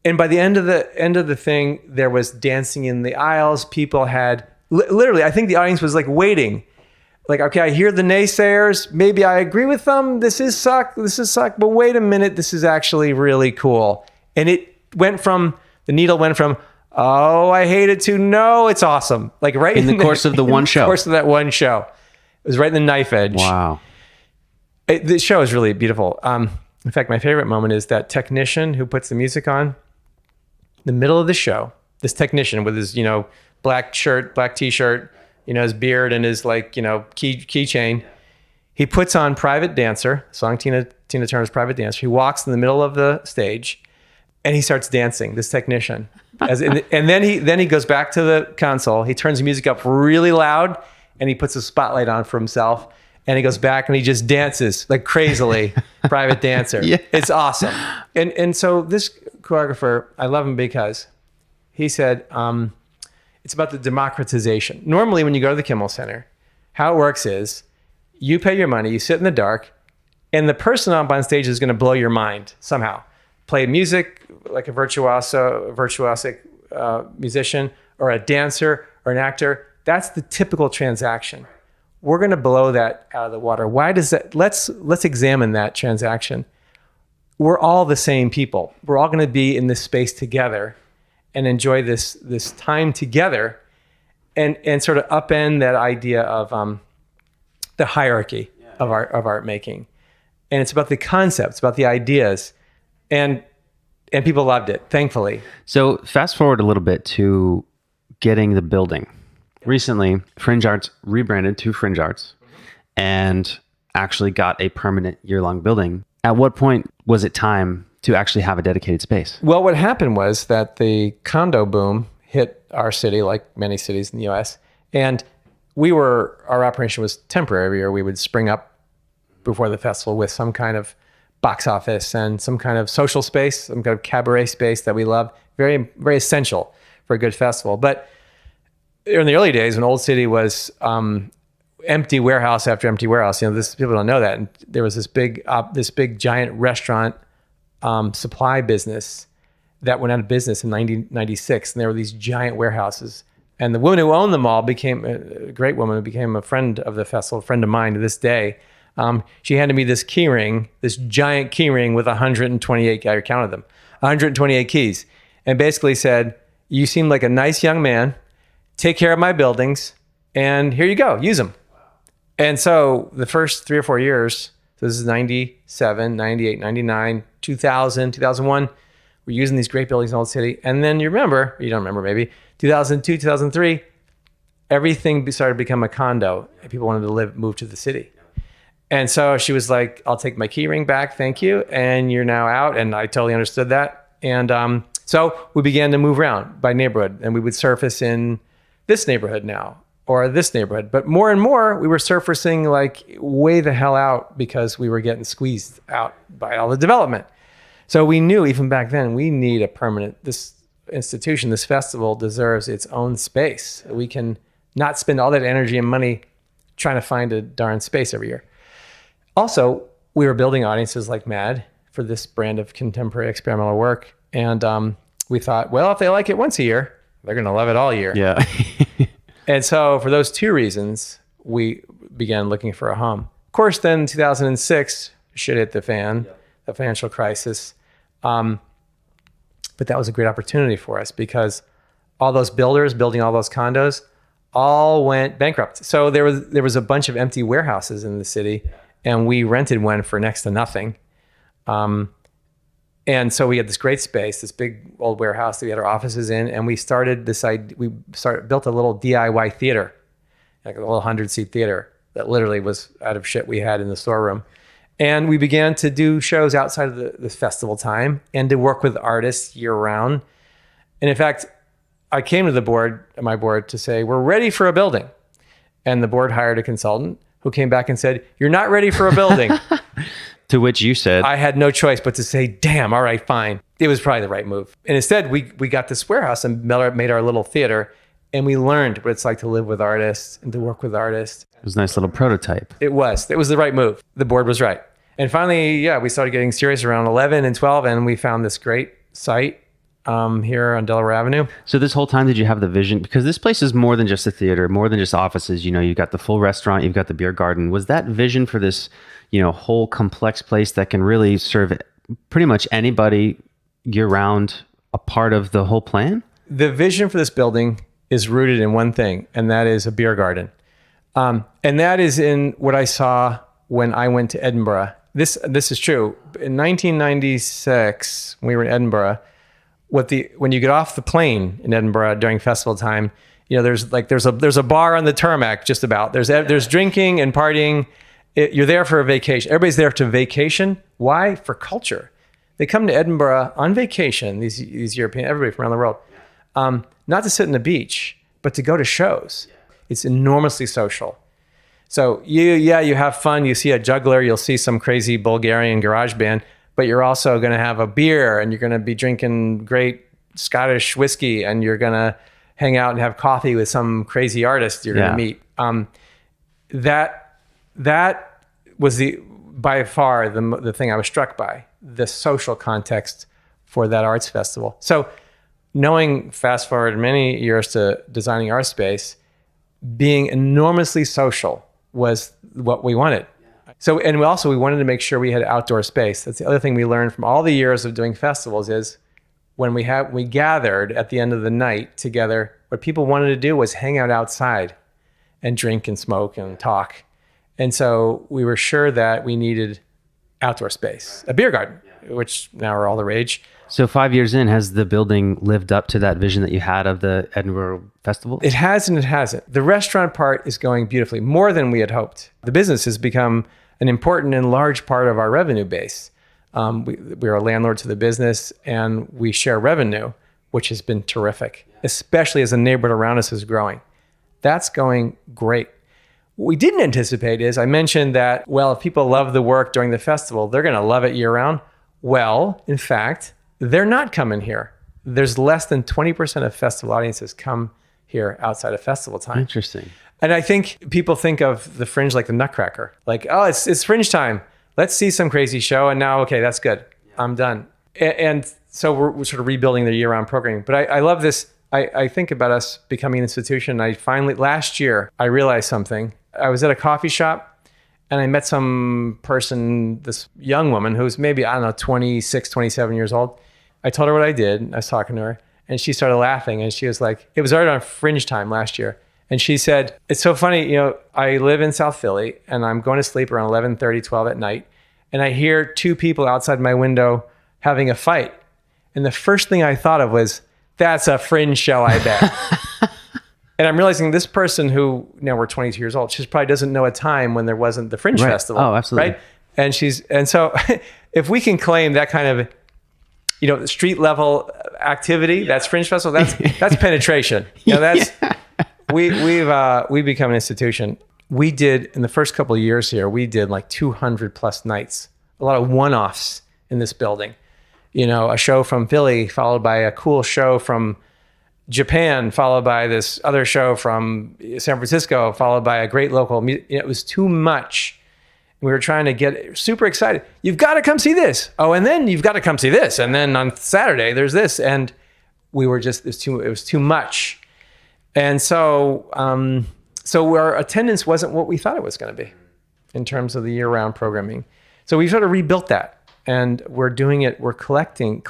And by the end of the thing, there was dancing in the aisles. People had literally, I think the audience was like waiting. Like, okay, I hear the naysayers. Maybe I agree with them. This is suck. But wait a minute. This is actually really cool. And the needle went from, oh, I hate it, to no, it's awesome. Like right in the course of the one show. In the course of that one show. It was right in the knife edge. Wow. The show is really beautiful. In fact, my favorite moment is that technician who puts the music on. The middle of the show, this technician with his, black shirt, black t-shirt, his beard and his keychain, he puts on Private Dancer, song Tina Turner's Private Dancer. He walks in the middle of the stage and he starts dancing, this technician. And then he goes back to the console. He turns the music up really loud and he puts a spotlight on for himself. And he goes back and he just dances like crazily, Private Dancer. Yeah. It's awesome. And so this choreographer, I love him because he said, it's about the democratization. Normally when you go to the Kimmel Center, how it works is you pay your money, you sit in the dark, and the person up on stage is going to blow your mind somehow. Play music like a virtuosic musician or a dancer or an actor. That's the typical transaction. We're going to blow that out of the water. Why does that? Let's examine that transaction. We're all the same people. We're all going to be in this space together and enjoy this time together and sort of upend that idea of the hierarchy of art making. And it's about the concepts, about the ideas. And people loved it, thankfully. So fast forward a little bit to getting the building. Recently, FringeArts rebranded to FringeArts and actually got a permanent year-long building. At what point was it time to actually have a dedicated space? Well, what happened was that the condo boom hit our city, like many cities in the US. And our operation was temporary every year. We would spring up before the festival with some kind of box office and some kind of social space, some kind of cabaret space that we love. Very, very essential for a good festival. But in the early days, when Old City was empty warehouse after empty warehouse, people don't know that. And there was this big giant restaurant supply business that went out of business in 1996, and there were these giant warehouses. And the woman who owned them all became a great woman who became a friend of the festival, a friend of mine to this day. She handed me this key ring, this giant key ring with 128, I counted them, 128 keys, and basically said, "You seem like a nice young man. Take care of my buildings, and here you go, use them." And so the first 3 or 4 years, so this is 97, 98, 99, 2000, 2001, we're using these great buildings in Old City. And then you don't remember maybe, 2002, 2003, everything started to become a condo, and people wanted to move to the city. And so she was like, "I'll take my key ring back, thank you, and you're now out." And I totally understood that. And so we began to move around by neighborhood, and we would surface in this neighborhood now, or this neighborhood. But more and more, we were surfacing like way the hell out because we were getting squeezed out by all the development. So we knew even back then, we need this institution, this festival deserves its own space. We can not spend all that energy and money trying to find a darn space every year. Also, we were building audiences like mad for this brand of contemporary experimental work. And we thought, well, if they like it once a year, they're going to love it all year. Yeah. And so for those two reasons, we began looking for a home. Of course, then in 2006, shit hit the fan, the financial crisis. But that was a great opportunity for us because all those builders building all those condos all went bankrupt. So there was a bunch of empty warehouses in the city, and we rented one for next to nothing. And so we had this great space, this big old warehouse that we had our offices in, and we built a little DIY theater, like a little 100-seat theater that literally was out of shit we had in the storeroom. And we began to do shows outside of the festival time and to work with artists year round. And in fact, I came to my board to say, we're ready for a building. And the board hired a consultant who came back and said, "You're not ready for a building." To which you said, I had no choice but to say, damn, all right, fine. It was probably the right move. And instead, we got this warehouse and made our little theater, and we learned what it's like to live with artists and to work with artists. It was a nice little prototype. It was the right move. The board was right. And finally, we started getting serious around 11 and 12, and we found this great site here on Delaware Avenue. So this whole time, did you have the vision? Because this place is more than just a theater, more than just offices. You've got the full restaurant, you've got the beer garden. Was that vision for this, whole complex place that can really serve pretty much anybody year round a part of the whole plan? The vision for this building is rooted in one thing, and that is a beer garden. And that is in what I saw when I went to Edinburgh. This is true. In 1996, when we were in Edinburgh, when you get off the plane in Edinburgh during festival time, there's a bar on the tarmac just about. There's drinking and partying. You're there for a vacation. Everybody's there to vacation. Why? For culture. They come to Edinburgh on vacation. These European, everybody from around the world, not to sit on the beach, but to go to shows. It's enormously social. So you have fun. You see a juggler. You'll see some crazy Bulgarian garage band. But you're also going to have a beer, and you're going to be drinking great Scottish whiskey, and you're going to hang out and have coffee with some crazy artist you're going to meet. That was by far the thing I was struck by, the social context for that arts festival. So knowing, fast forward many years to designing our space, being enormously social was what we wanted. So, and we wanted to make sure we had outdoor space. That's the other thing we learned from all the years of doing festivals is when we gathered at the end of the night together, what people wanted to do was hang out outside and drink and smoke and talk. And so we were sure that we needed outdoor space, a beer garden, which now are all the rage. So 5 years in, has the building lived up to that vision that you had of the Edinburgh Festival? It has and it hasn't. The restaurant part is going beautifully, more than we had hoped. The business has become an important and large part of our revenue base. We are a landlord to the business, and we share revenue, which has been terrific, especially as the neighborhood around us is growing. That's going great. What we didn't anticipate is, I mentioned that, if people love the work during the festival, they're going to love it year round. Well, in fact, they're not coming here. There's less than 20% of festival audiences come here outside of festival time. Interesting. And I think people think of the Fringe like the Nutcracker. Like, oh, it's Fringe time. Let's see some crazy show. And now, okay, that's good. I'm done. And so we're sort of rebuilding the year-round programming. But I love this. I think about us becoming an institution. Last year, I realized something. I was at a coffee shop, and I met some person, this young woman who's maybe, 26, 27 years old. I told her what I did. I was talking to her, and she started laughing. And she was like, it was already on Fringe time last year. And she said, it's so funny, I live in South Philly, and I'm going to sleep around 11:30, 12 at night, and I hear two people outside my window having a fight. And the first thing I thought of was, that's a Fringe show, I bet. And I'm realizing this person who, now we're 22 years old, she probably doesn't know a time when there wasn't the Fringe Festival. Oh, absolutely. Right? And so if we can claim that kind of, street level activity, that's Fringe Festival, that's penetration. We've become an institution. We did, in the first couple of years here, we did like 200 plus nights, a lot of one-offs in this building. A show from Philly, followed by a cool show from Japan, followed by this other show from San Francisco, followed by a great local music. It was too much. We were trying to get super excited. You've got to come see this. Oh, and then you've got to come see this. And then on Saturday, there's this. And we were just, it was too much. And so our attendance wasn't what we thought it was going to be in terms of the year-round programming. So we sort of rebuilt that, and we're doing it. We're batching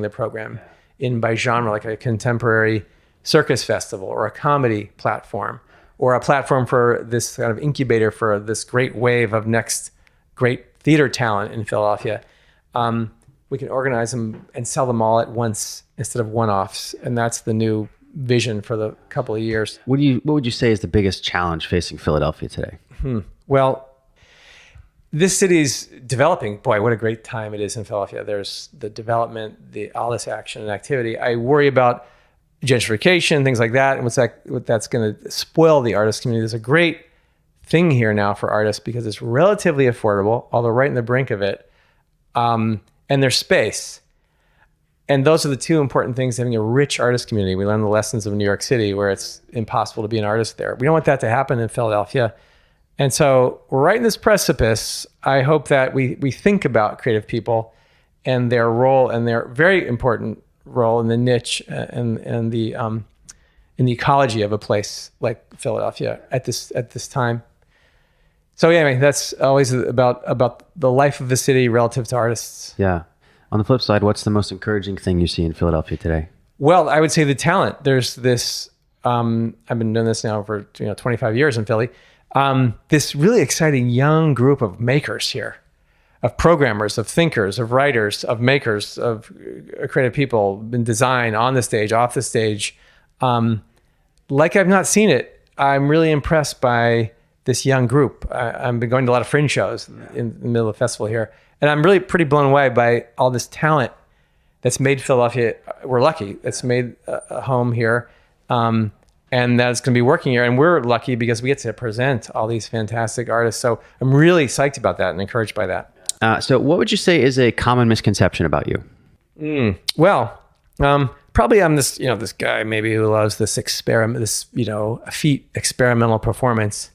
the program in by genre, like a contemporary circus festival or a comedy platform or a platform for this kind of incubator for this great wave of next great theater talent in Philadelphia. We can organize them and sell them all at once instead of one-offs, and that's the new vision for the couple of years. What would you say is the biggest challenge facing Philadelphia today? Well, this city's developing. Boy, what a great time it is in Philadelphia. There's the development, all this action and activity. I worry about gentrification, things like that, and what that's going to spoil the artist community. There's a great thing here now for artists because it's relatively affordable, although right in the brink of it. And there's space. And those are the two important things, having a rich artist community. We learn the lessons of New York City where it's impossible to be an artist there. We don't want that to happen in Philadelphia. And so we're right in this precipice. I hope that we think about creative people and their role and their very important role in the niche and the in the ecology of a place like Philadelphia at this time. So yeah, I mean, that's always about the life of the city relative to artists. Yeah. On the flip side, what's the most encouraging thing you see in Philadelphia today? Well, I would say the talent. There's this, I've been doing this now for 25 years in Philly. This really exciting young group of makers here, of programmers, of thinkers, of writers, of makers, of creative people in design, on the stage, off the stage. Like I've not seen it. I'm really impressed by this young group. I've been going to a lot of Fringe shows in the middle of the festival here. And I'm really pretty blown away by all this talent that's made Philadelphia, we're lucky, it's made a home here. And that's going to be working here. And we're lucky because we get to present all these fantastic artists. So I'm really psyched about that and encouraged by that. So what would you say is a common misconception about you? Probably I'm this, this guy maybe who loves this effete experimental performance.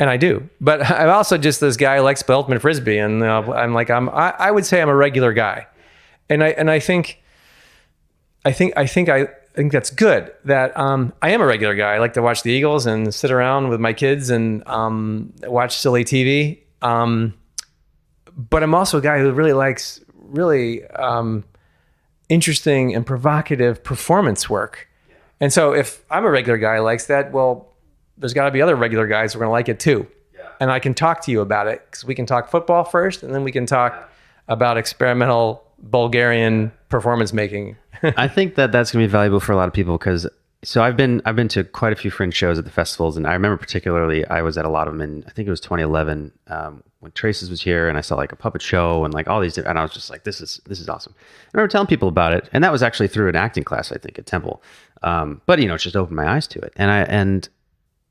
And I do, but I'm also just this guy who likes ultimate Frisbee. And I would say I'm a regular guy. And I think that's good that I am a regular guy. I like to watch the Eagles and sit around with my kids and watch silly TV. But I'm also a guy who really likes interesting and provocative performance work. And so if I'm a regular guy who likes that, well, there's got to be other regular guys who are going to like it too. Yeah. And I can talk to you about it because we can talk football first and then we can talk about experimental Bulgarian performance making. I think that that's going to be valuable for a lot of people because I've been to quite a few Fringe shows at the festivals, and I remember particularly I was at a lot of them in, I think it was 2011 when Traces was here, and I saw like a puppet show and like all these and I was just like, this is awesome. I remember telling people about it, and that was actually through an acting class, I think, at Temple. But it just opened my eyes to it, and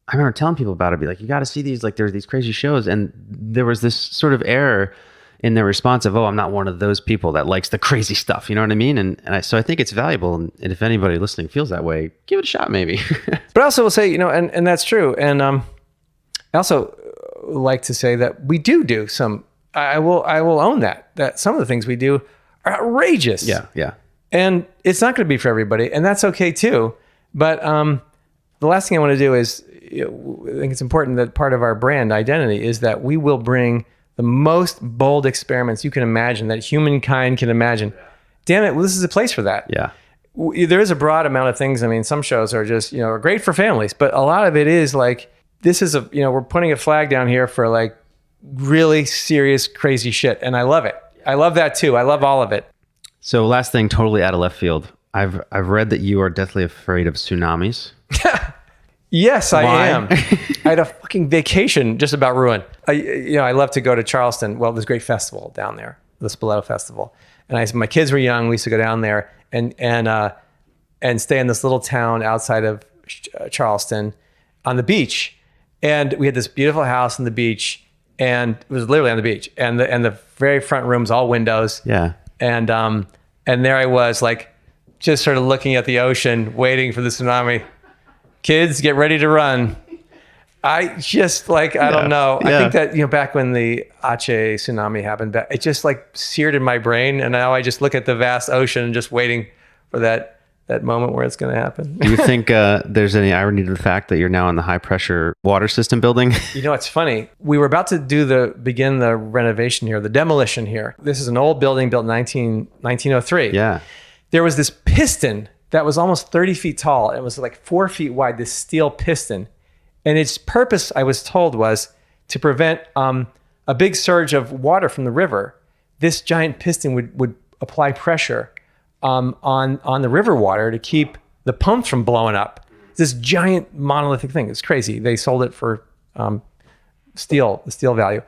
I remember telling people about it, be like, you got to see these, like there's these crazy shows. And there was this sort of error in their response of, I'm not one of those people that likes the crazy stuff. You know what I mean? So I think it's valuable. And if anybody listening feels that way, give it a shot maybe. But I also will say, and that's true. And I also like to say that we do some, I will own that some of the things we do are outrageous. Yeah. And it's not going to be for everybody. And that's okay too. But the last thing I want to do is, I think it's important that part of our brand identity is that we will bring the most bold experiments you can imagine, that humankind can imagine. Damn it, well, this is a place for that. Yeah. There is a broad amount of things. I mean, some shows are just, are great for families, but a lot of it is like, this is we're putting a flag down here for like really serious, crazy shit. And I love it. I love that too. I love all of it. So last thing, totally out of left field. I've read that you are deathly afraid of tsunamis. Yes, I am. I had a fucking vacation just about ruined. I love to go to Charleston. Well, there's a great festival down there, the Spoleto Festival. And my kids were young. We used to go down there and stay in this little town outside of Charleston on the beach. And we had this beautiful house on the beach, and it was literally on the beach. And the very front room's all windows. Yeah. And there I was, like, just sort of looking at the ocean, waiting for the tsunami. Kids, get ready to run. I just I don't know. Yeah. I think that, back when the Aceh tsunami happened, it just like seared in my brain. And now I just look at the vast ocean and just waiting for that moment where it's going to happen. Do you think there's any irony to the fact that you're now in the high pressure water system building? It's funny. We were about to begin the renovation here, the demolition here. This is an old building built in 1903. Yeah. There was this piston that was almost 30 feet tall. It was like 4 feet wide, this steel piston. And its purpose, I was told, was to prevent a big surge of water from the river. This giant piston would apply pressure on the river water to keep the pumps from blowing up. This giant monolithic thing. It's crazy. They sold it for the steel value.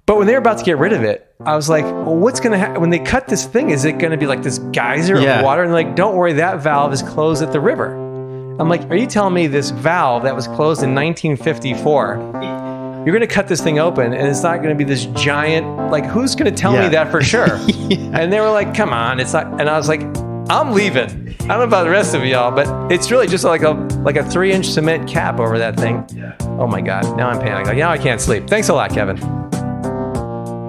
But when they were about to get rid of it, I was like, well, what's going to happen? When they cut this thing, is it going to be like this geyser of water? And like, don't worry, that valve is closed at the river. I'm like, are you telling me this valve that was closed in 1954, you're going to cut this thing open and it's not going to be this giant, like, who's going to tell me that for sure? And they were like, come on, it's not. And I was like, I'm leaving. I don't know about the rest of y'all, but it's really just like a 3-inch cement cap over that thing. Yeah. Oh my God, now I'm panicking. Like, now I can't sleep. Thanks a lot, Kevin.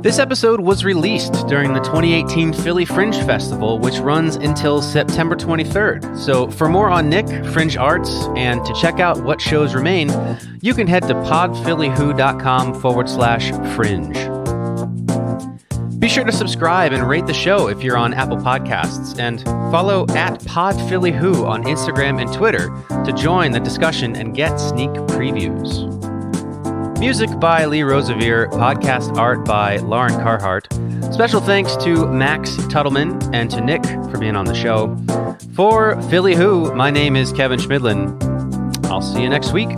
This episode was released during the 2018 Philly Fringe Festival, which runs until September 23rd. So for more on Nick, FringeArts, and to check out what shows remain, you can head to podphillywho.com/fringe. Be sure to subscribe and rate the show if you're on Apple Podcasts, and follow @podphillywho on Instagram and Twitter to join the discussion and get sneak previews. Music by Lee Rosevere, podcast art by Lauren Carhart. Special thanks to Max Tuttleman and to Nick for being on the show. For Philly Who, my name is Kevin Schmidlin. I'll see you next week.